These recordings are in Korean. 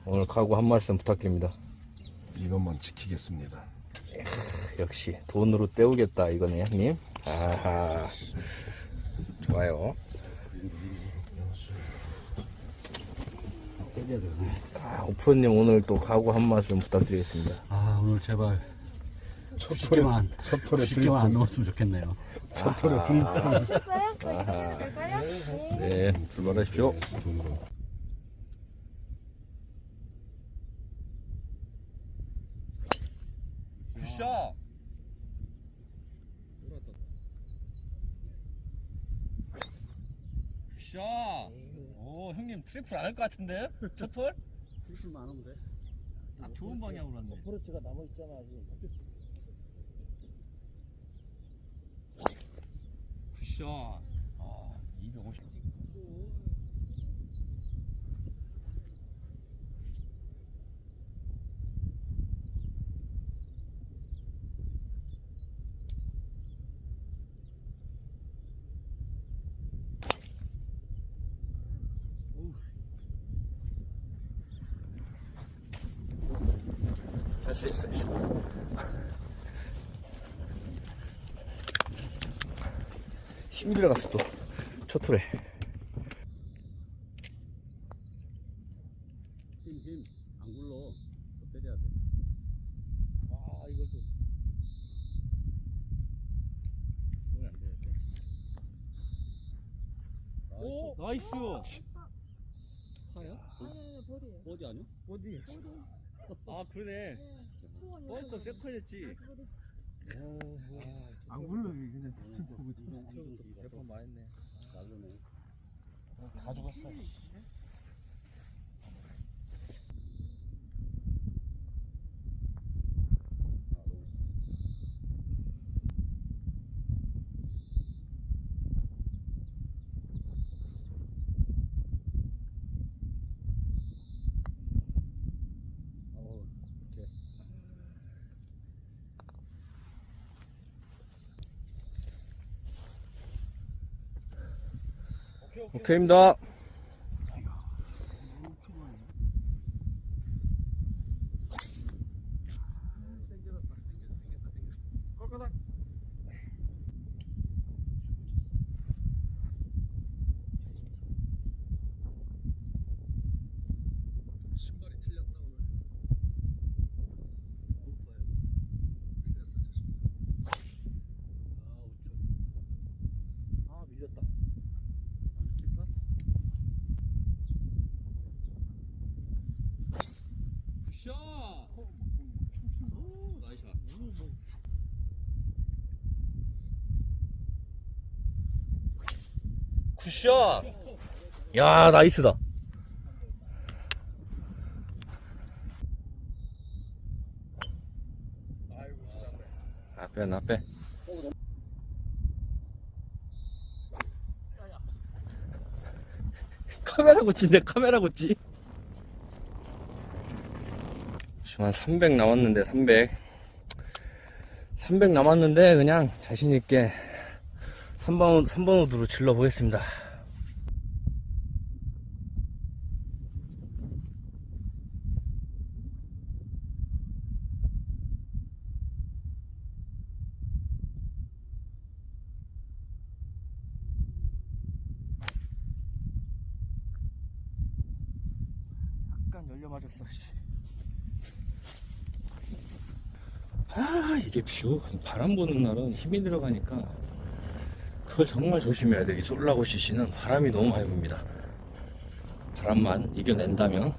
오늘 각오 한 말씀 부탁드립니다. 이것만 지키겠습니다. 역시 돈으로 때우겠다 이거네 형님. 아하, 좋아요. 오프로님 오늘 또 각오 한 말씀 부탁드리겠습니다. 오늘 제발 첫 톨에 쉽게만 안 넣었으면 좋겠네요. 첫 톨에 들렸다. 네, 출발하십시오. 굿샷. 굿샷. 오, 형님 트리플 안 할 것 같은데? 저 톨? 풀수만 안 하면 돼. 딱 좋은 방향으로 왔네. 어프로치가 남아있잖아 아직. 굿샷. 아, 250. 됐어. 힘이 들어갔어 또 첫 톨에. 힘. 안 굴러. 더 때려야 돼. 이걸 또. 오늘 안 되겠네. 오, 나이스. 파야? 아니 버디예요. 어디 아니야? 어디? 아, 그러네. 또 세컨이었지. 안 굴러 그냥 세컨 많이 했네. 날르네. 다 죽었어. 오케이입니다. 신발이 틀렸다 오늘. 아, 밀렸다. 굿샷. 오, 나이스. 굿샷. 야, 나이스다. 앞에. 카메라 고치인데 카메라 고치. 지금 한 300 남았는데 300 남았는데 그냥 자신있게 3번 우드로 질러 보겠습니다. 약간 열려 맞았어. 이게 바람 부는 날은 힘이 들어가니까 그걸 정말 조심해야 돼. 이 솔라고 CC는 바람이 너무 많이 붑니다. 바람만 이겨낸다면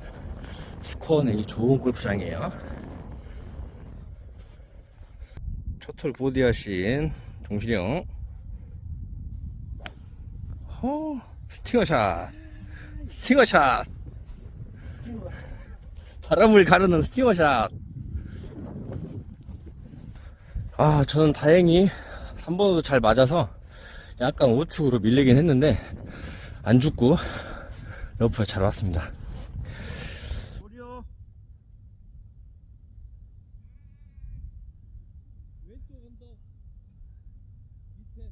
스코어 내기 좋은 골프장이에요. 첫홀 보디하신 종실형. 스팅어샷. 바람을 가르는 스팅어샷. 저는 다행히 3번도 잘 맞아서 약간 우측으로 밀리긴 했는데 안 죽고 러프가 잘 왔습니다. 왼쪽 언덕 밑에.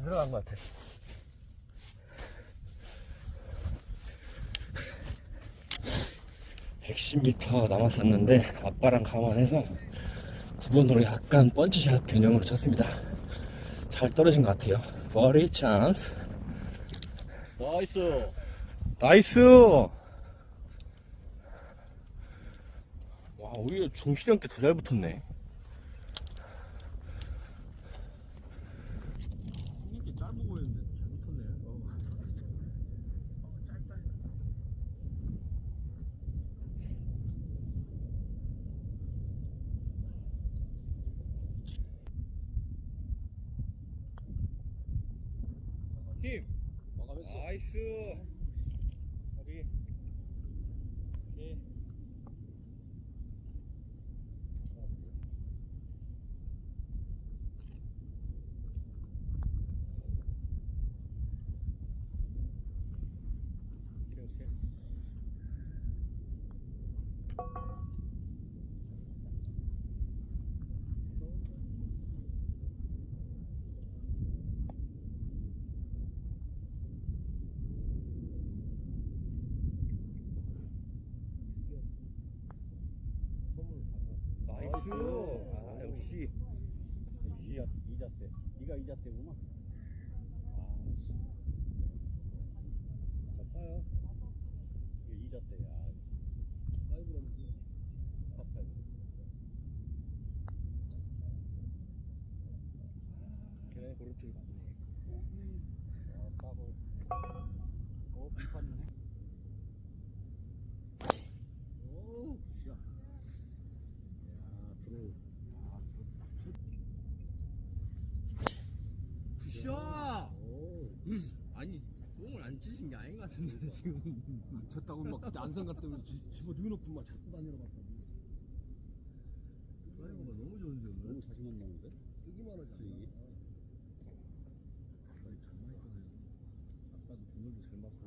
들어간 것 같아. (110m) 남았었는데 아빠랑 감안해서 9번으로 약간 펀치샷 개념으로 쳤습니다. 잘 떨어진 것 같아요. 버디 찬스. 나이스. 나이스. 와, 오히려 종실이 형께 더 잘 붙었네. 이게 짧아 보이는데 잘 붙었네. 짧다. 힘. 나이스. 어디? 오케이. 오케이. 나이스. 아, 역시. 이자대. 네가 이자대구만. 아파요. 이게 이자대야. 그래, 오른쪽이 맞네. 따고. 비판이네. 오, 굿샷. 야, 들어. 굿샷! 오. 아니, 공을 안 치신 게 아닌 것 같은데, 지금. 안 쳤다고 막 그때 안산 갈 때문에 집어 넣어놓고 막 자꾸 다니러 갔다고. 드라이버가 너무 좋은데, 오늘? 너무 자신감 나는데? 뜨기만 하지 스윙이? 않나? 잘 맞거든요. 아까도 오늘도 잘 맞고.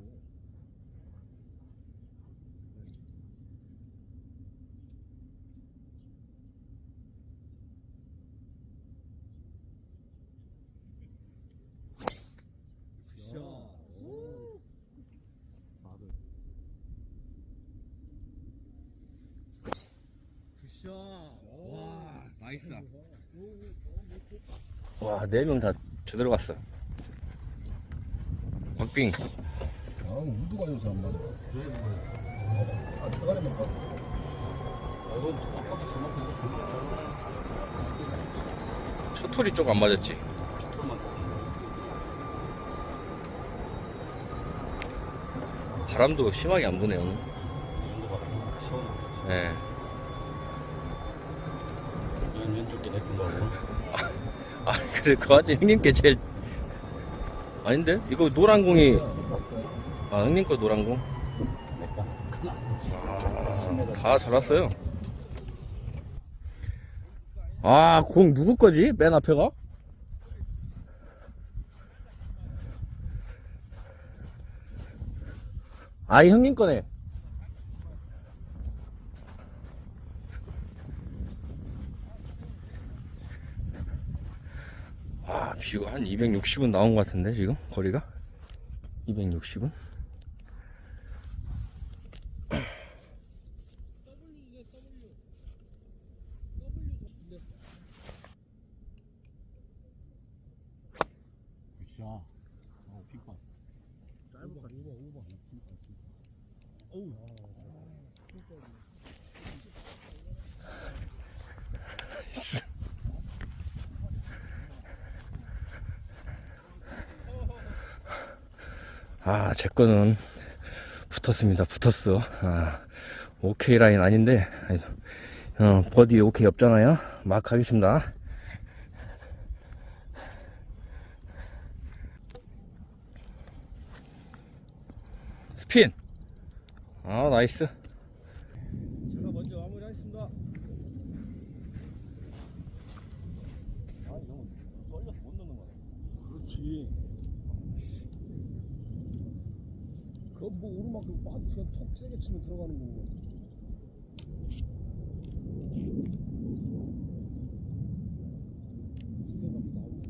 굿샷! 오. 바로. 굿샷! 와, 나이스. 와, 4명 다 제대로 갔어. 박빙. 아, 우드가 요새 안 맞아. 아, 대가리만 가. 이건 아빠가 잘 맞는데 잘 맞아. 첫 톨이 쪽 안 맞았지. 만 바람도 심하게 안 부네요. 오늘. 이 정도 바람 시원하지. 네. 왼쪽에 내큰 거고. 아, 그래, 그 와중에 형님께 제일. 아닌데? 이거 노란 공이. 아, 형님 거 노란 공? 다 잘 왔어요. 아, 공 누구 거지? 맨 앞에가? 아이, 형님 거네. 아, 비가 한 260은 나온 것 같은데, 지금? 거리가? 260은? 굿샷. 픽반. 짧은 거 5번. 어우. 아, 제 거는 붙었습니다. 붙었어. 아, 오케이 라인 아닌데, 버디 오케이 없잖아요. 막 하겠습니다. 스핀. 아, 나이스. 제가 먼저 마무리하겠습니다. 아, 이거 떨려서 못 넣는 거야. 그렇지. 그거 뭐 오르막 빠져 그냥 톡 세게 치면 들어가는 거고. 스텝 앞에 나오고.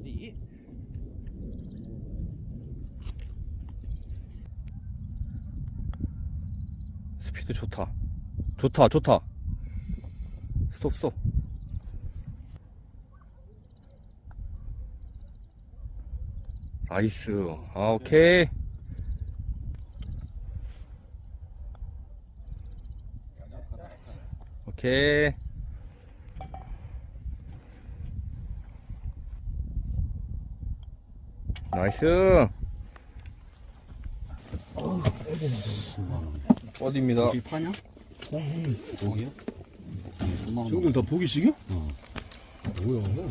버디. 스피드 좋다. 좋다, 좋다. 스톱, 스톱. 나이스. 아, 오케이. 오케이. 나이스. 어디입니다. 여기 파냐? 고기요? 3만 원. 형들 다 보기식이야? 뭐야?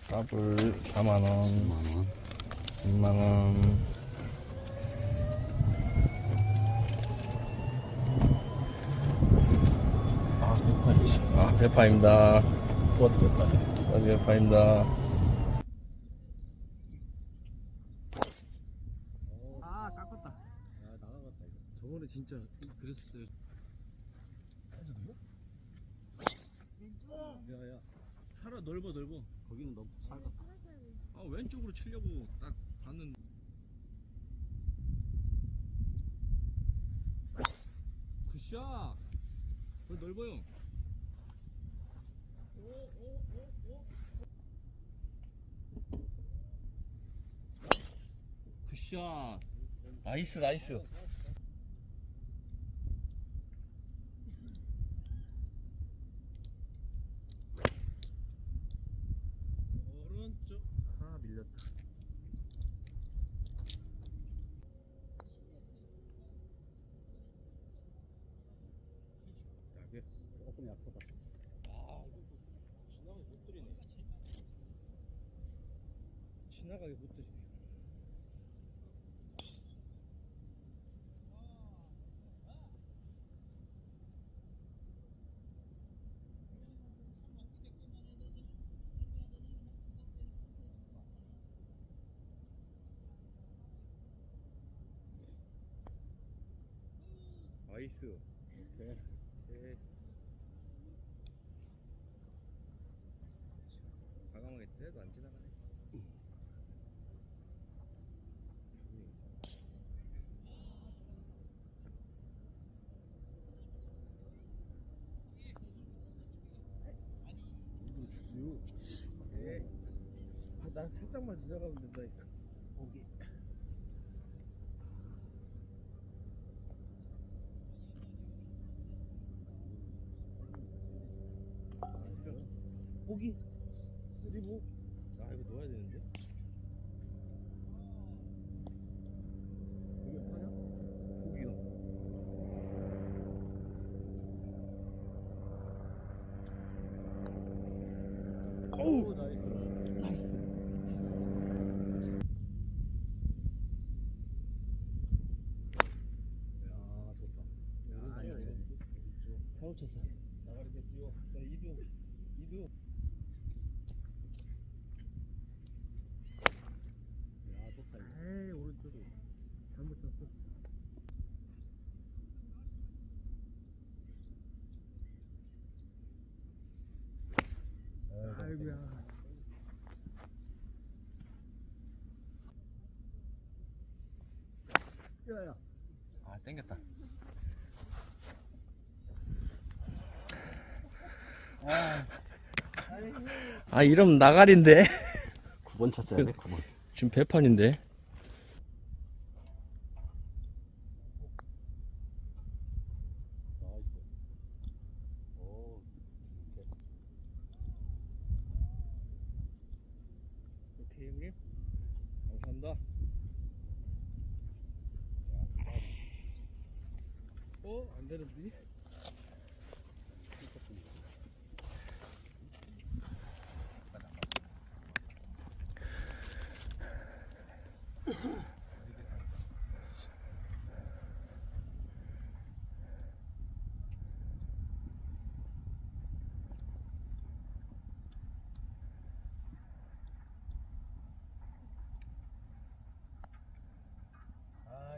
더블 4만원, 3만 원. 6만원. 아, 배파입니다. 어디 배파입니다. 아 깎았다. 야 나가갔다 이거. 저번에 진짜 그랬었어요. 야야 살아 넓어. 거기는 너무 살까? 아 왼쪽으로 치려고 딱 봤는데. 굿샷. 거기 넓어요. 굿샷. 나이스, 나이스. 오른쪽. 아 밀렸다. 조금 약하다. 지나가게 못 들이네. 지나가게 못 들이네. 나이스. 오케이. 과감하게 때도 안 지나가네. 이거 주세요. 네. 난 살짝만 지나가면 된다니까. 거기. 보기. 쓰리보. 아, 이거 넣어야 되는데? 이게 뭐냐? 보기요. 어우 나이스. 야, 좋다. 야, 아니야. 잘못 쳤어. 나가리 됐어요. 자, 이두. 야, 좋다. 이거. 에이, 오른쪽. 잘못 쳤어. 아이고야. 야야. 아, 땡겼다. 아, 이러면 나가린데? 9번 쳤어야 돼, 9번. 지금 배판인데? 나이스. 오, 오케이, 형님. 감사합니다. 안 되는데?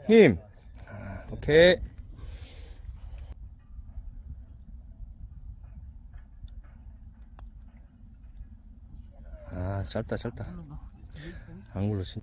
힘. 아, 오케이. 아, 짧다. 안 굴러친.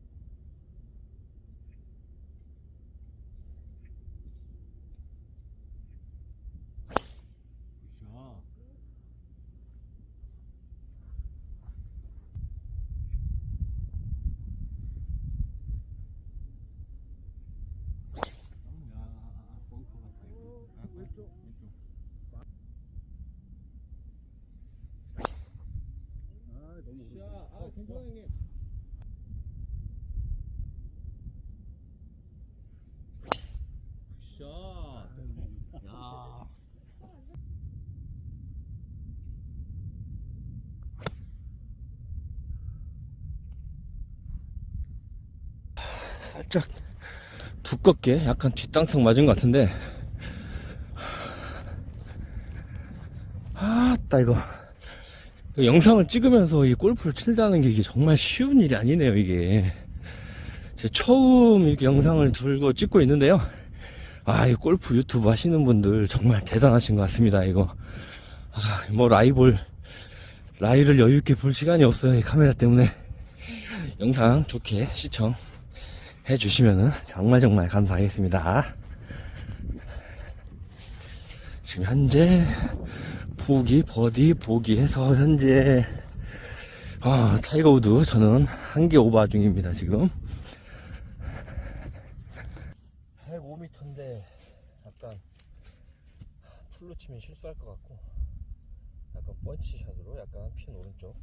아, 괜찮아 형님. 굿샷. 야. 살짝 두껍게 약간 뒷땅성 맞은 것 같은데, 아따 이거 영상을 찍으면서 이 골프를 친다는 게 이게 정말 쉬운 일이 아니네요. 이게 제 처음 이렇게 영상을 들고 찍고 있는데요. 아, 이 골프 유튜브 하시는 분들 정말 대단하신 것 같습니다. 이거 뭐 라이를 여유 있게 볼 시간이 없어요. 이 카메라 때문에. 영상 좋게 시청해 주시면은 정말 감사하겠습니다. 지금 현재 보기, 버디, 보기 해서 현재 타이거 우드 저는 1개 오버 중입니다. 지금 105m인데 약간 풀로 치면 실수할 것 같고, 약간 펀치샷으로 약간 핀 오른쪽.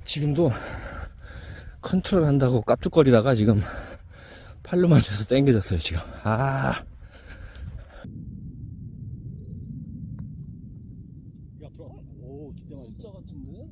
지금도 컨트롤 한다고 깝죽거리다가 지금 팔로만 쳐서 땡겨졌어요 지금. 야, 들어와. 오, 기대 많이. 진짜 같은데?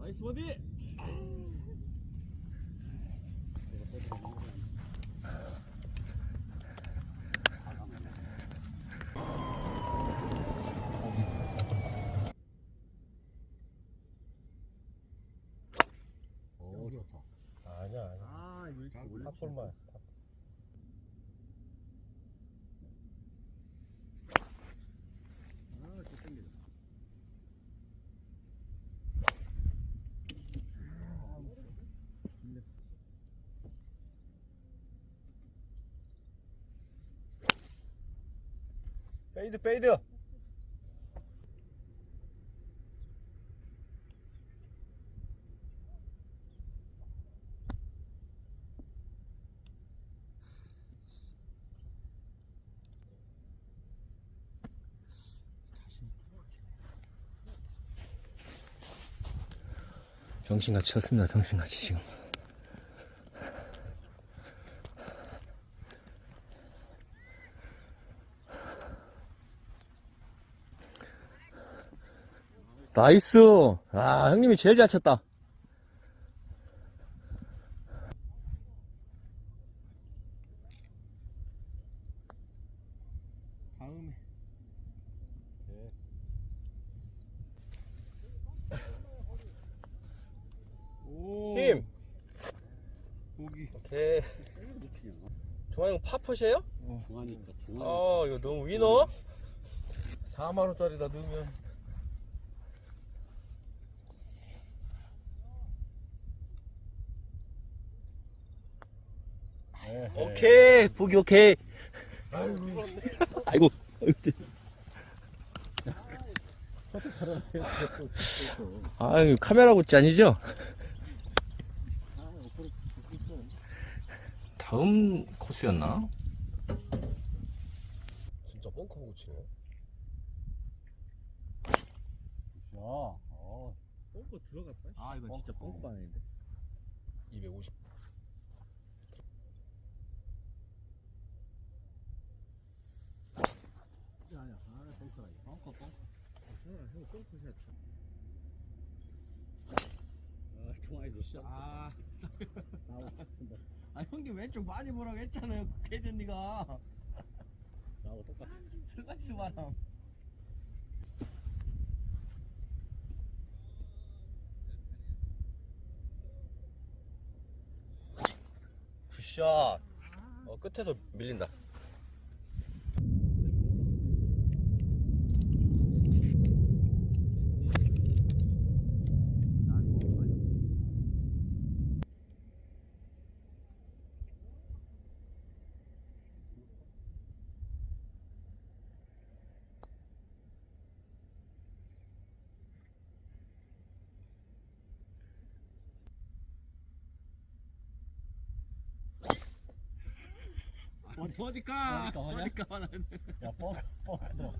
나이스 버디. 오, 좋다. 아니야. 아, 이거 이렇게 올려. 탑볼만. 아, 이렇게 당겨. 페이드. 병신같이 쳤습니다. 병신같이 지금. 나이스. 아, 형님이 제일 잘 쳤다. 다음에. 오. 힘. 고기. 오케이. 종환이 형 파퍼시에요? 중하니까 이거 너무 위너? 4만원짜리다 넣으면. 오케이. 보기 오케이. 아이고. 아유, 카메라 고치 아니죠? 다음 코스였나? 진짜 뻥커 고치네. 야, 뻥커 들어갔다. 아, 이건 진짜 뻥커 반응인데. 250. 형 덩크샷. 중앙에 줬어. 아 형님 왼쪽 많이 보라고 했잖아요. 캐디언니가 나하고 똑같아. 슬라이스 바람. 굿샷. 끝에서 밀린다. 어디까? 어디까 하나. 야, 뻑 들어.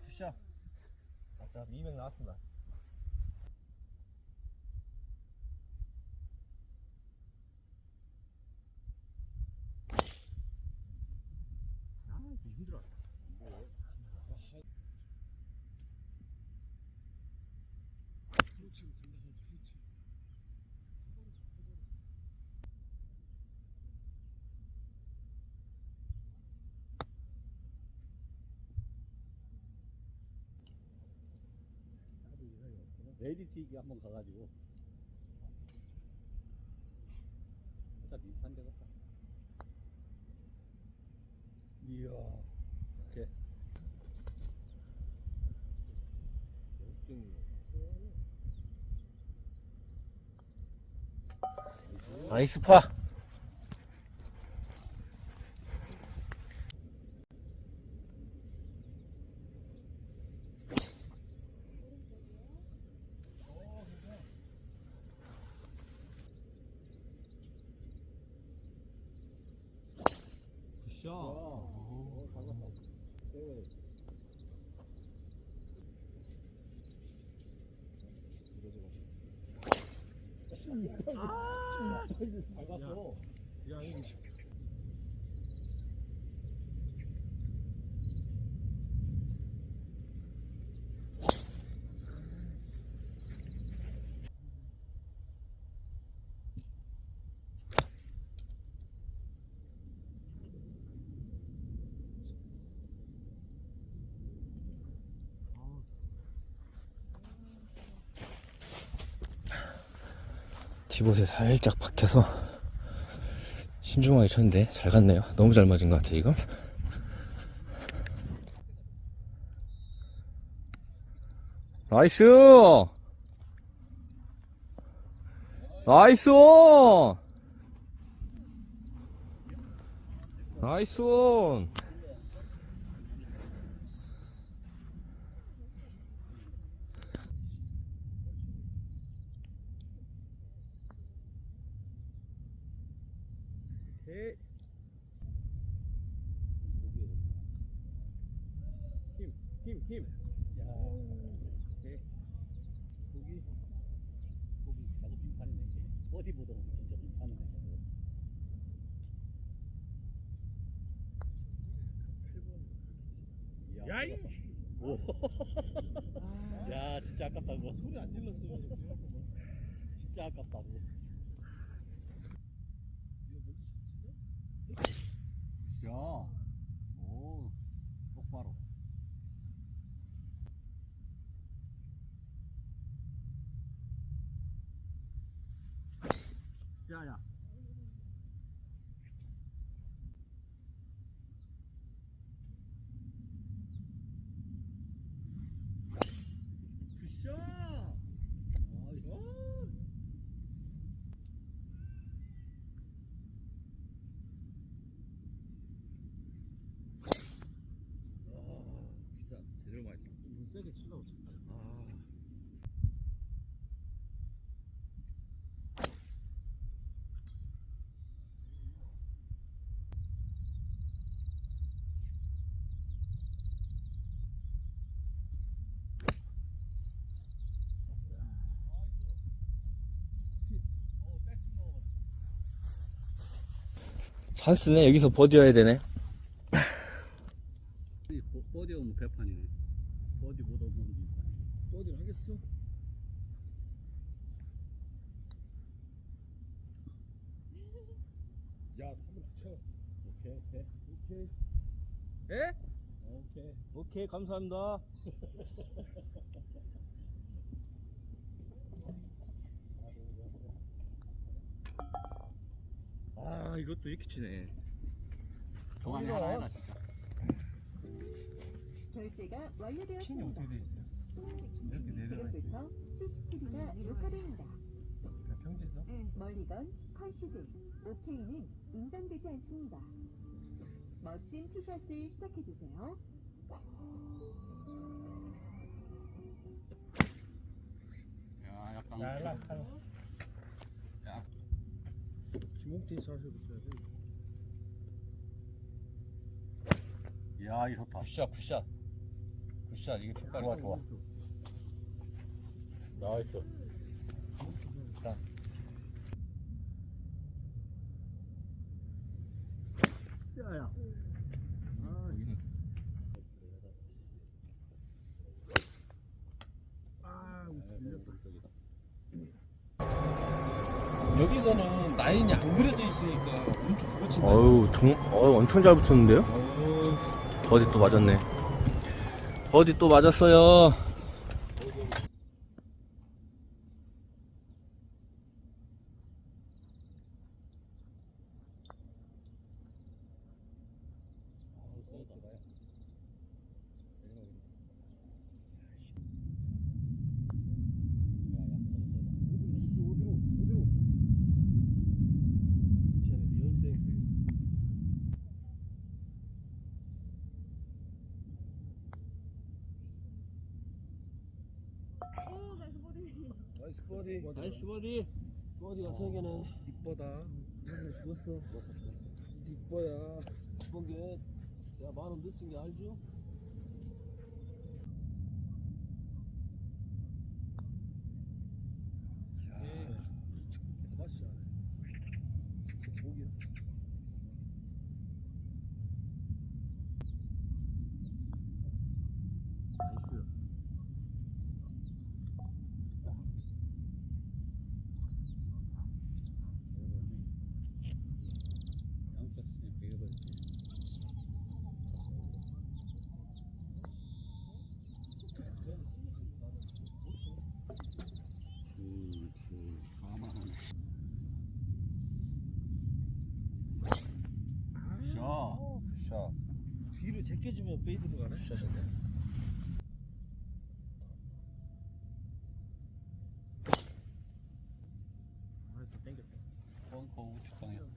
굿샷. 아까 200 나왔습니다. 힘들어. 레디티기 한번 가가지고. 어차피 밑판 되겠다. 이야. 오케이. 나이스 파. 밟았어. 야, 이거 디봇에 살짝 박혀서 신중하게 쳤는데 잘 갔네요. 너무 잘 맞은 것 같아 지금. 나이스 나이스 나이스. 힘. 야. 오케이. 거기 나도 빈판이네. 어디 보던 진짜 빈판이네. 야이. 오. 야, 진짜 아깝다고. 소리 안 질렀으면 진짜 아깝다고. 야. 오. 똑바로. 야야. 굿샷. 진짜 제대로 맞았다. 이거 세게 치려고 쳤다. 찬스네. 여기서 버디해야 되네. 버디 오면 개판이네. 버디 못 오면 어디를 하겠어? 야, 한번 붙여. 오케이. 오케이. 예? 오케이. 오케이, 감사합니다. 아, 이것도 이렇게 치네. 종아리 하나 해라 진짜. 결제가 완료되었습니다. 돼 있어요? 이렇게 내려가 있지. 지금부터 CCTV가 녹화됩니다. 평지 써? 멀리건, 컨시드, 오케이는 인정되지 않습니다. 멋진 티샷을 시작해주세요. 야, 약간. 김홍태 샷을 붙여야지. 야, 이 좋다. 굿샷, 굿샷. 굿샷. 이게 핏발이 좋아. 나이스. 야야. 여기서는 라인이 안 그려져 있으니까 오른쪽 보고 친다. 어우, 엄청 잘 붙였는데요? 버디 또 맞았네. 버디 또 맞았어요. 어디로? 쟤는 연생. 나이스 버디. 나이스 버디. 버디가 3개네. 이쁘다. 죽었어. 이뻐야. 이쁜 게, 야, 만원 늦은 게 알죠? 맛이야. 목이야. 나이스. 양쪽 스냅 베겨버렸지. 가만. 샷. 굿샷. 뒤로 제껴주면 페이드로 가네. 굿샷인데. 벙커 우측 방향.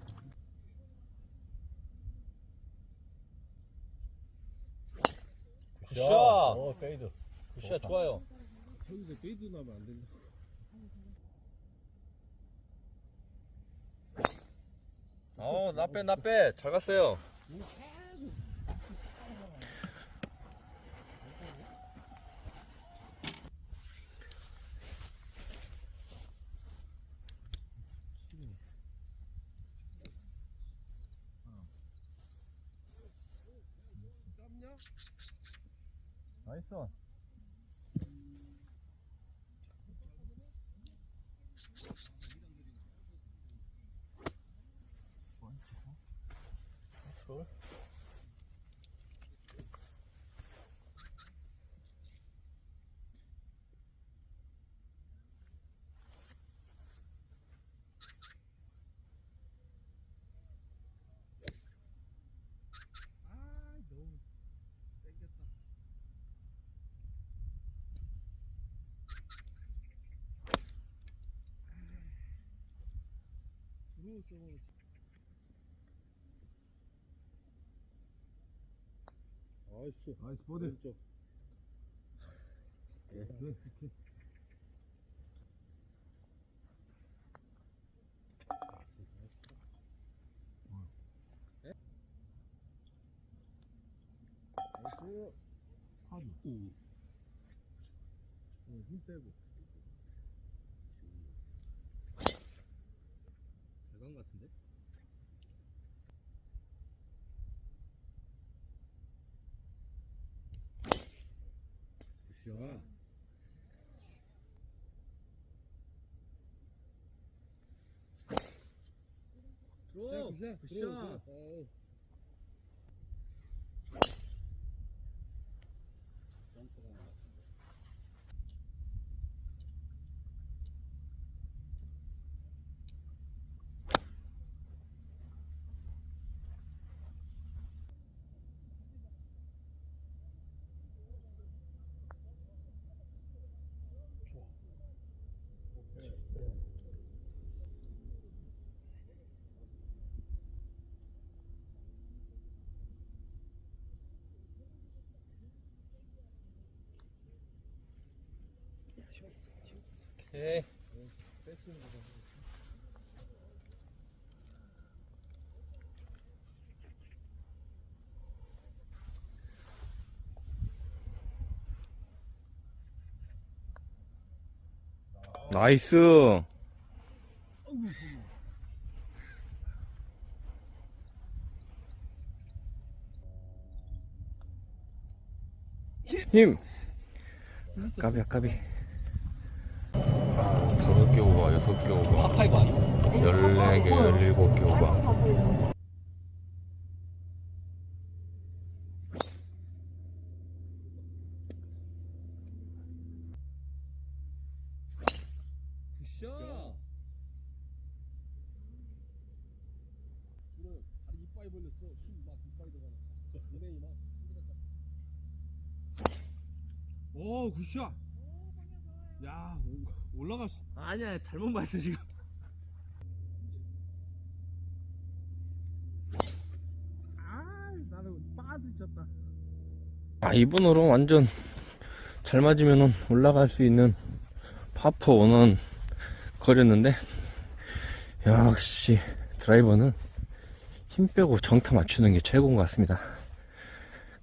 굿샷. 오, 페이드. 굿샷 좋아요. 저기서 페이드 나면 안 된다. 나빼. 잘 갔어요. 나이스. 나이스 버디. 왼쪽. 힘 빼고. 대강 같은데? 들어. 굿샷. 오케이. 나이스. 힘. 까비 까비. 5개 오버, 6개 오버, 팝파이브 아니야? 14개, 17개 오버. 굿샷. 그래, 다리 이빨 벌렸어. 막 이빨 들어가. 이래이 막. 오, 굿샷. 야, 올라갔어. 아니야, 잘못 봤어 지금. 아, 나는 빠졌다. 아, 이분으로 완전 잘 맞으면 올라갈 수 있는 파포 원원 거렸는데, 역시 드라이버는 힘 빼고 정타 맞추는 게 최고인 것 같습니다.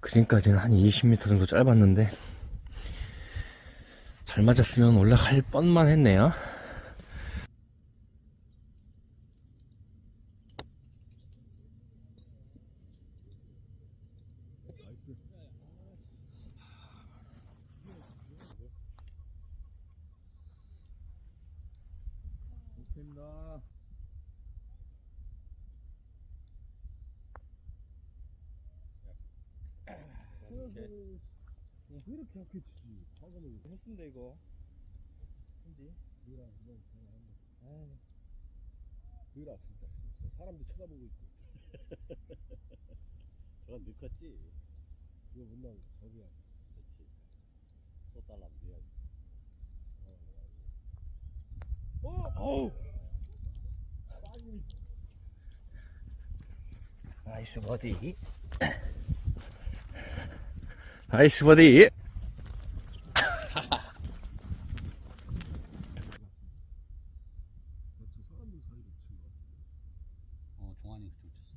그린까지는 한 20m 정도 짧았는데 잘 맞았으면 올라갈 뻔만 했네요. 됐다. 왜 이렇게 약해 치지? 방금은 했는데 이거. 느라 이건 그냥 한번. 느라 진짜 사람도 쳐다보고 있고. 저건 늙었지. 이거 못 나오고 저기야. 그렇지. 또 달라면 돼야지. 어우. 나이스 버디. 나이스 버디. 사람들 사이로 친 거. 종환이 그쪽 쳤어.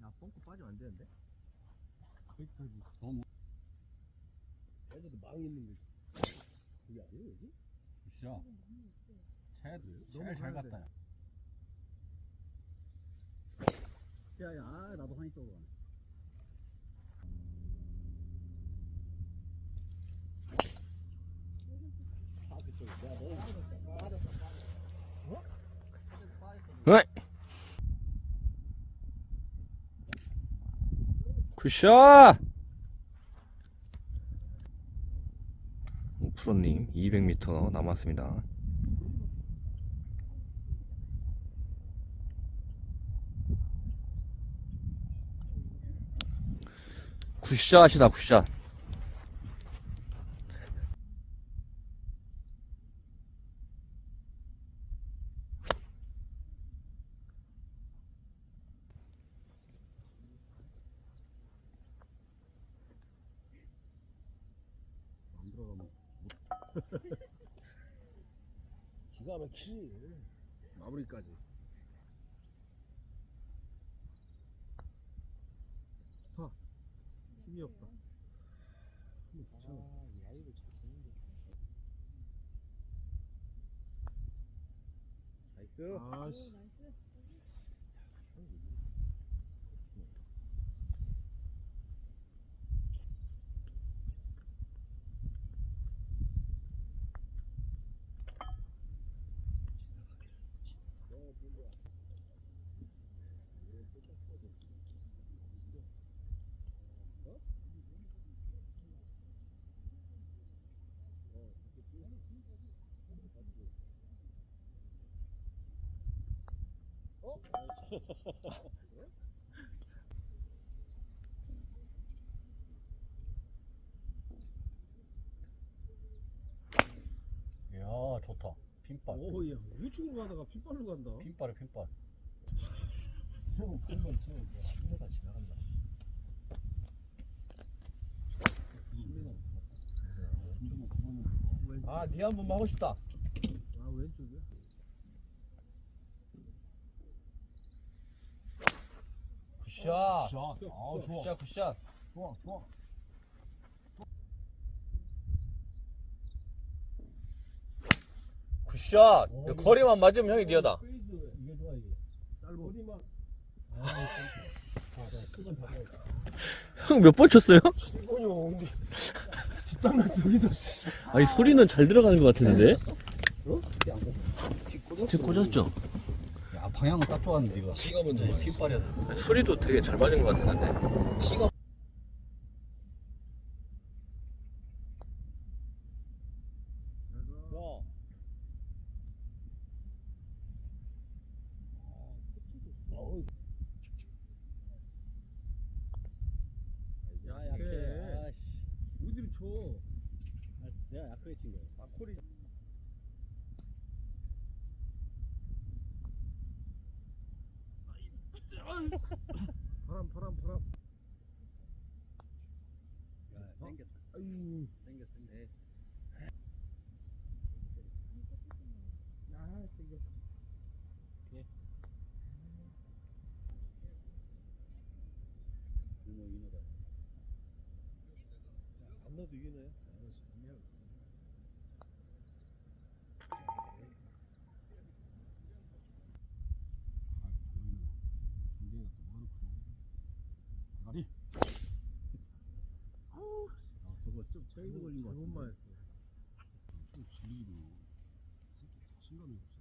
야, 뻥크 빠지면 안 되는데? 거기까지. 너무 애들도 망 있는 게. 그게 아니에요 여기? 굿샷. 차야 너무 잘 가야 돼. 갔다. 야. 야야, 나도 한이 떠고 가네. 아 그쪽. 야 너. 네. 굿샷! 프로님 200m 남았습니다. 굿샷이다 굿샷. 안 들어가면 기가 막히지. 마무리까지. 좋다. 힘이 없다. 나이스. 아씨. 이야, 좋다. 핀발. 오야 우측으로 가다가 핏발로 간다. 핀발에 핀발. 형, 한번 쳐. 10m 지나간다. 아, 니 한 번만 하고 싶다. 아 왼쪽이야? 굿샷. 아, 좋아. 굿샷. 좋아. 굿샷. 거리만 맞으면 형이 니어다. 이게 좋아 이게. 짧아. 거리만. 형 몇 번 쳤어요? 이거요. 근데 뒷땅난 여기서. 아니 소리는 잘 들어가는 것 같은데? 어? 지금 꽂았죠? 야, 방향은 딱 좋았는데 이거. C가 먼저 핀발이야. 소리도 되게 잘 맞은 것 같았는데. C가 야 약해. 어디로 쳐? 내가 약하게 친 거야. 막콜이. 바람. 땡겼다. 아유. 땡겼어. 네. 아 땡겨. 윤호다. 안 넣어도 이기네. 다리. 아우. 저거 좀 체이드 걸린 거 같은데. 잘못만 했어. 좀 질리기도. 자신감이 없어.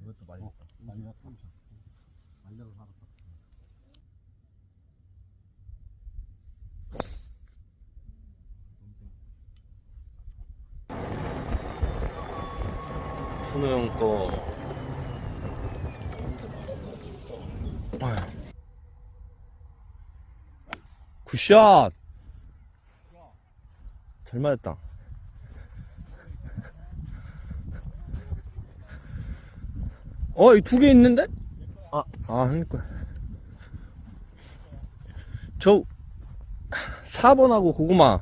이것도 많이 났다. 많이 났다. 말려서 살았다. 순호 형 거. 굿샷! 잘 맞았다. 이 두 개 있는데? 형님 거야. 저 4번하고 고구마.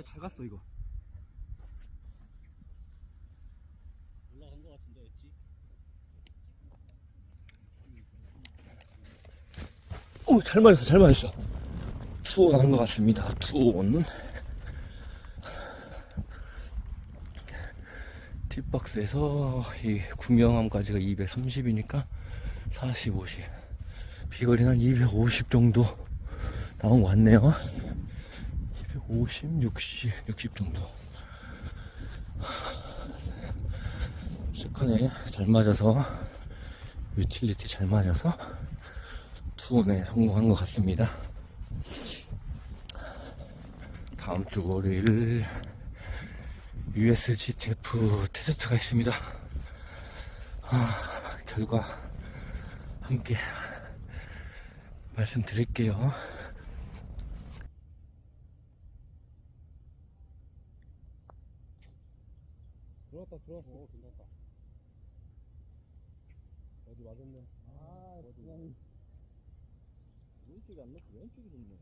잘 갔어 이거. 올라간 거 같은데 엣지? 잘 맞았어. 투온 한 것 같습니다. 투온. 팁박스에서 이 구명함까지가 230이니까 40, 50. 비거리는 한 250 정도 나온 것 같네요. 250, 60 정도. 세컨에 잘 맞아서, 유틸리티 잘 맞아서 투혼에 성공한 것 같습니다. 다음 주 월요일 USGTF 테스트가 있습니다. 결과 함께 말씀드릴게요. 들어왔어. 괜찮다. 어디 맞았네. 그냥 왼쪽이 안 넣고 왼쪽이 좋네.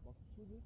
막 수비?